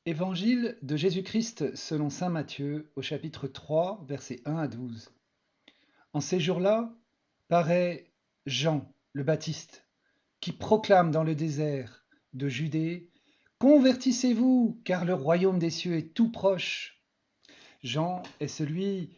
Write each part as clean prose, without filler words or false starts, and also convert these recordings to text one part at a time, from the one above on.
Évangile de Jésus-Christ selon saint Matthieu au chapitre 3, versets 1 à 12. En ces jours-là, paraît Jean le Baptiste, qui proclame dans le désert de Judée: Convertissez-vous, car le royaume des cieux est tout proche. Jean est celui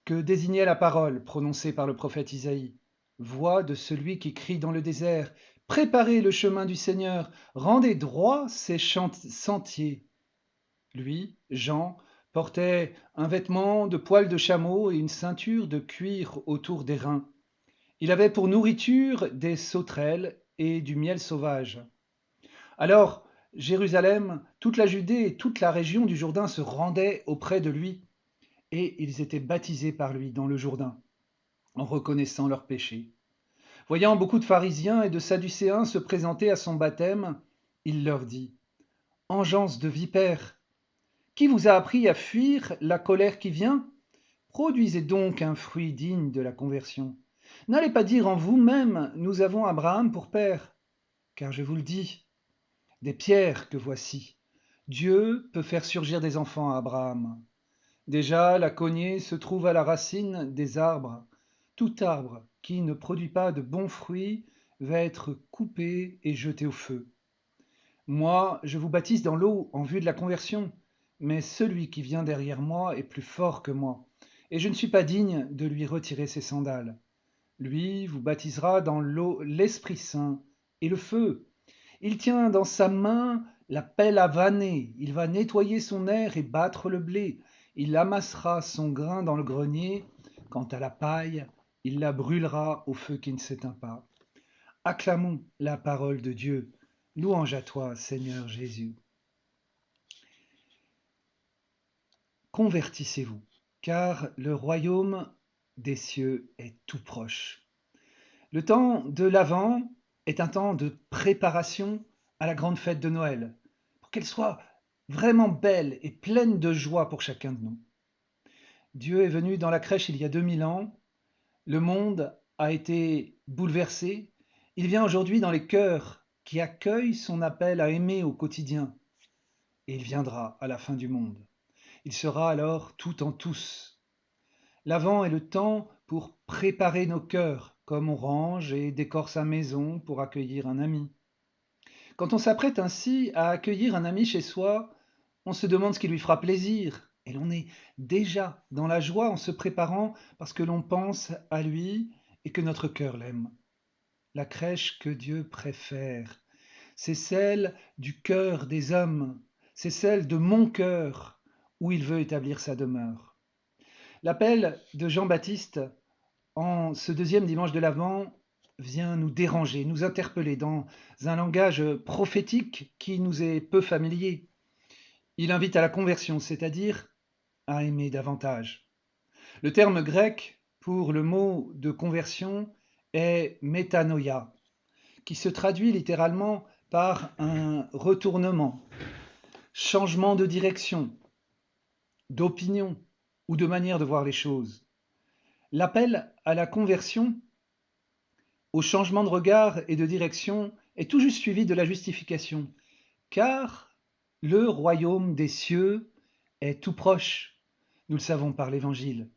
que désignait la parole prononcée par le prophète Isaïe. Voix de celui qui crie dans le désert: Préparez le chemin du Seigneur, rendez droit ses sentiers. Lui, Jean, portait un vêtement de poil de chameau et une ceinture de cuir autour des reins. Il avait pour nourriture des sauterelles et du miel sauvage. Alors, Jérusalem, toute la Judée et toute la région du Jourdain se rendaient auprès de lui, et ils étaient baptisés par lui dans le Jourdain, en reconnaissant leurs péchés. Voyant beaucoup de pharisiens et de sadducéens se présenter à son baptême, il leur dit: Engeance de vipères, qui vous a appris à fuir la colère qui vient? Produisez donc un fruit digne de la conversion. N'allez pas dire en vous-même: Nous avons Abraham pour père, car je vous le dis, des pierres que voici, Dieu peut faire surgir des enfants à Abraham. Déjà, la cognée se trouve à la racine des arbres. Tout arbre qui ne produit pas de bons fruits va être coupé et jeté au feu. Moi, je vous baptise dans l'eau en vue de la conversion, mais celui qui vient derrière moi est plus fort que moi, et je ne suis pas digne de lui retirer ses sandales. Lui vous baptisera dans l'eau, l'Esprit Saint et le feu. Il tient dans sa main la pelle à vanner, il va nettoyer son aire et battre le blé. Il amassera son grain dans le grenier. Quant à la paille, il la brûlera au feu qui ne s'éteint pas. Acclamons la parole de Dieu. Louange à toi, Seigneur Jésus. Convertissez-vous, car le royaume des cieux est tout proche. Le temps de l'Avent est un temps de préparation à la grande fête de Noël, pour qu'elle soit vraiment belle et pleine de joie pour chacun de nous. Dieu est venu dans la crèche il y a 2000 ans, le monde a été bouleversé, il vient aujourd'hui dans les cœurs qui accueillent son appel à aimer au quotidien, et il viendra à la fin du monde. Il sera alors tout en tous. L'Avent est le temps pour préparer nos cœurs, comme on range et décore sa maison pour accueillir un ami. Quand on s'apprête ainsi à accueillir un ami chez soi, on se demande ce qui lui fera plaisir, et l'on est déjà dans la joie en se préparant parce que l'on pense à lui et que notre cœur l'aime. La crèche que Dieu préfère, c'est celle du cœur des hommes, c'est celle de mon cœur où il veut établir sa demeure. L'appel de Jean-Baptiste en ce deuxième dimanche de l'Avent vient nous déranger, nous interpeller dans un langage prophétique qui nous est peu familier. Il invite à la conversion, c'est-à-dire à aimer davantage. Le terme grec pour le mot de conversion est métanoïa, qui se traduit littéralement par un retournement, changement de direction, d'opinion ou de manière de voir les choses. L'appel à la conversion, au changement de regard et de direction, est tout juste suivi de la justification, car le royaume des cieux est tout proche. Nous le savons par l'Évangile.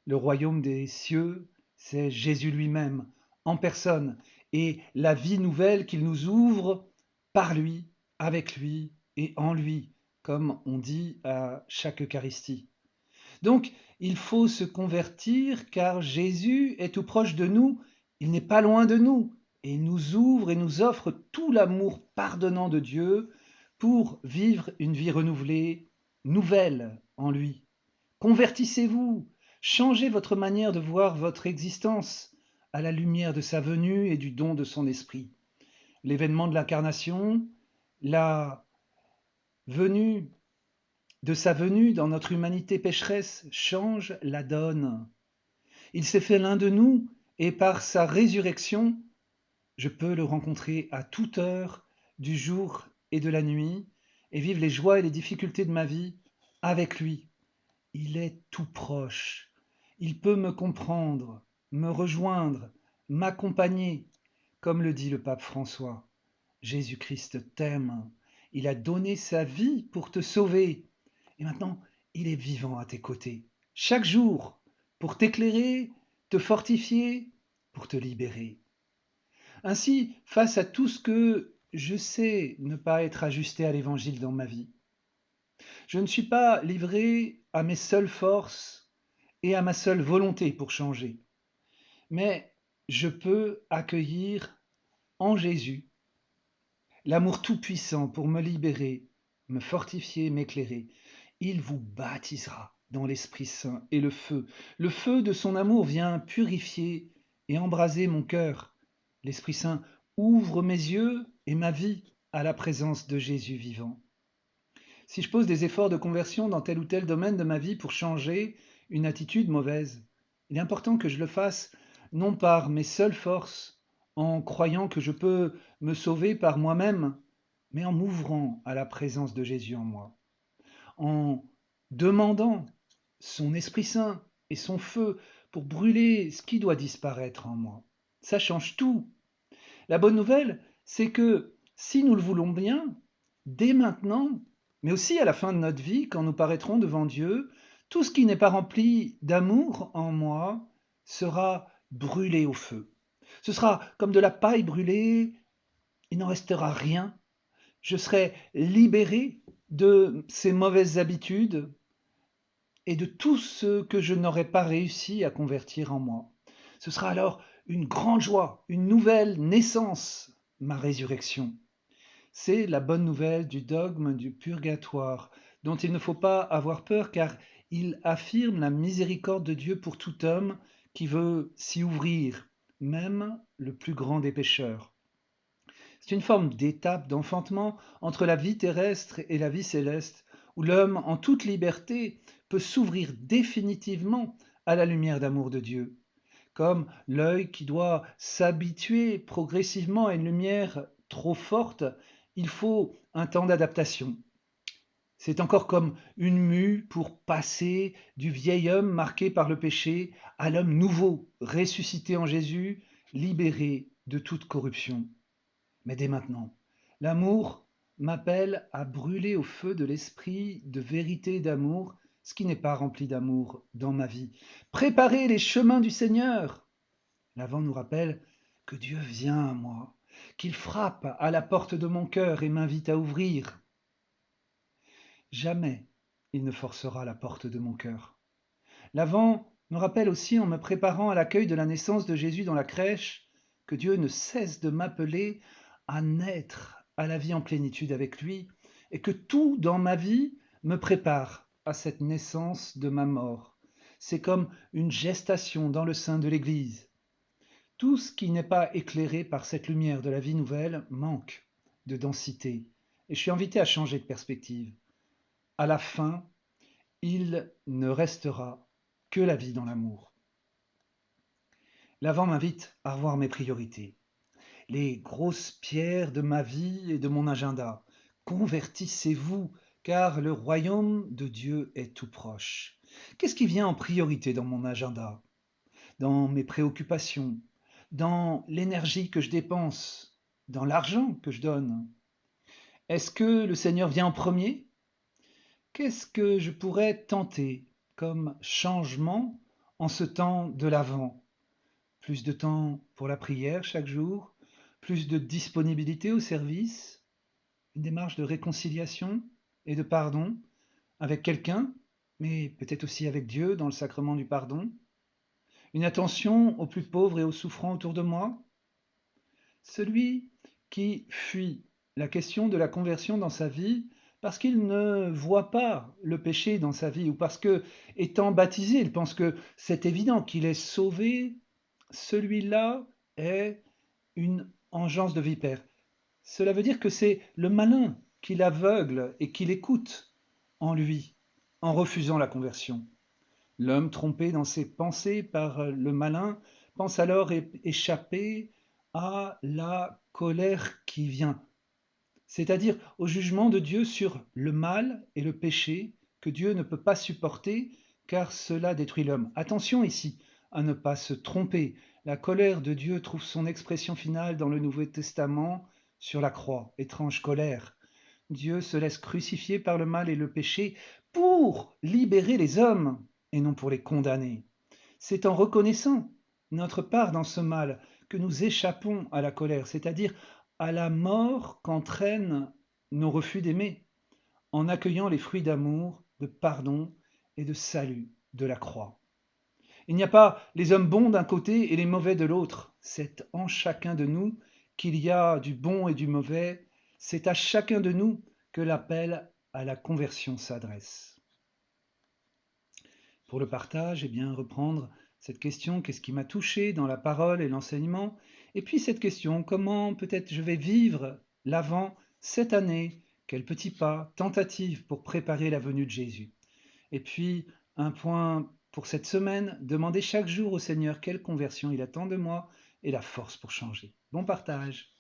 Le royaume des cieux, c'est Jésus lui-même, en personne, et la vie nouvelle qu'il nous ouvre par lui, avec lui et en lui, comme on dit à chaque Eucharistie. Donc, il faut se convertir car Jésus est tout proche de nous, il n'est pas loin de nous, et il nous ouvre et nous offre tout l'amour pardonnant de Dieu pour vivre une vie renouvelée, nouvelle en lui. Convertissez-vous, changez votre manière de voir votre existence à la lumière de sa venue et du don de son esprit. L'événement de l'incarnation, la venue de sa venue dans notre humanité pécheresse change la donne. Il s'est fait l'un de nous et par sa résurrection, je peux le rencontrer à toute heure du jour et de la nuit et vivre les joies et les difficultés de ma vie avec lui. Il est tout proche. Il peut me comprendre, me rejoindre, m'accompagner, comme le dit le pape François. Jésus-Christ t'aime. Il a donné sa vie pour te sauver. Et maintenant, il est vivant à tes côtés, chaque jour, pour t'éclairer, te fortifier, pour te libérer. Ainsi, face à tout ce que je sais ne pas être ajusté à l'évangile dans ma vie, je ne suis pas livré à mes seules forces et à ma seule volonté pour changer, mais je peux accueillir en Jésus l'amour tout-puissant pour me libérer, me fortifier, m'éclairer. Il vous baptisera dans l'Esprit Saint et le feu. Le feu de son amour vient purifier et embraser mon cœur. L'Esprit Saint ouvre mes yeux et ma vie à la présence de Jésus vivant. Si je pose des efforts de conversion dans tel ou tel domaine de ma vie pour changer une attitude mauvaise, il est important que je le fasse non par mes seules forces, en croyant que je peux me sauver par moi-même, mais en m'ouvrant à la présence de Jésus en moi, en demandant son Esprit Saint et son feu pour brûler ce qui doit disparaître en moi. Ça change tout. La bonne nouvelle, c'est que si nous le voulons bien, dès maintenant, mais aussi à la fin de notre vie, quand nous paraîtrons devant Dieu, tout ce qui n'est pas rempli d'amour en moi sera brûlé au feu. Ce sera comme de la paille brûlée, il n'en restera rien. Je serai libéré de ces mauvaises habitudes et de tout ce que je n'aurais pas réussi à convertir en moi. Ce sera alors une grande joie, une nouvelle naissance, ma résurrection. C'est la bonne nouvelle du dogme du purgatoire, dont il ne faut pas avoir peur car il affirme la miséricorde de Dieu pour tout homme qui veut s'y ouvrir, même le plus grand des pécheurs. C'est une forme d'étape d'enfantement entre la vie terrestre et la vie céleste, où l'homme, en toute liberté, peut s'ouvrir définitivement à la lumière d'amour de Dieu, comme l'œil qui doit s'habituer progressivement à une lumière trop forte, il faut un temps d'adaptation. C'est encore comme une mue pour passer du vieil homme marqué par le péché à l'homme nouveau, ressuscité en Jésus, libéré de toute corruption. Mais dès maintenant, l'amour m'appelle à brûler au feu de l'esprit de vérité et d'amour ce qui n'est pas rempli d'amour dans ma vie. Préparer les chemins du Seigneur. L'Avent nous rappelle que Dieu vient à moi, qu'il frappe à la porte de mon cœur et m'invite à ouvrir. Jamais il ne forcera la porte de mon cœur. L'Avent me rappelle aussi, en me préparant à l'accueil de la naissance de Jésus dans la crèche, que Dieu ne cesse de m'appeler à naître à la vie en plénitude avec lui, et que tout dans ma vie me prépare à cette naissance de ma mort. C'est comme une gestation dans le sein de l'Église. Tout ce qui n'est pas éclairé par cette lumière de la vie nouvelle manque de densité, et je suis invité à changer de perspective. À la fin, il ne restera que la vie dans l'amour. L'Avent m'invite à revoir mes priorités, les grosses pierres de ma vie et de mon agenda. Convertissez-vous, car le royaume de Dieu est tout proche. Qu'est-ce qui vient en priorité dans mon agenda, dans mes préoccupations, dans l'énergie que je dépense, dans l'argent que je donne? Est-ce que le Seigneur vient en premier? Qu'est-ce que je pourrais tenter comme changement en ce temps de l'Avent? Plus de temps pour la prière chaque jour, plus de disponibilité au service, une démarche de réconciliation et de pardon avec quelqu'un, mais peut-être aussi avec Dieu dans le sacrement du pardon, une attention aux plus pauvres et aux souffrants autour de moi. Celui qui fuit la question de la conversion dans sa vie parce qu'il ne voit pas le péché dans sa vie ou parce que, étant baptisé, il pense que c'est évident qu'il est sauvé, celui-là est une engeance de vipère. Cela veut dire que c'est le malin qui l'aveugle et qui l'écoute en lui, en refusant la conversion. L'homme trompé dans ses pensées par le malin pense alors échapper à la colère qui vient, c'est-à-dire au jugement de Dieu sur le mal et le péché que Dieu ne peut pas supporter car cela détruit l'homme. Attention ici à ne pas se tromper. La colère de Dieu trouve son expression finale dans le Nouveau Testament sur la croix. Étrange colère. Dieu se laisse crucifier par le mal et le péché pour libérer les hommes et non pour les condamner. C'est en reconnaissant notre part dans ce mal que nous échappons à la colère, c'est-à-dire à la mort qu'entraînent nos refus d'aimer, en accueillant les fruits d'amour, de pardon et de salut de la croix. Il n'y a pas les hommes bons d'un côté et les mauvais de l'autre. C'est en chacun de nous qu'il y a du bon et du mauvais. C'est à chacun de nous que l'appel à la conversion s'adresse. Pour le partage, eh bien, reprendre cette question, qu'est-ce qui m'a touché dans la parole et l'enseignement? Et puis cette question, comment peut-être je vais vivre l'avant cette année? Quel petit pas, tentative pour préparer la venue de Jésus? Et puis, un point pour cette semaine, demander chaque jour au Seigneur quelle conversion il attend de moi et la force pour changer. Bon partage!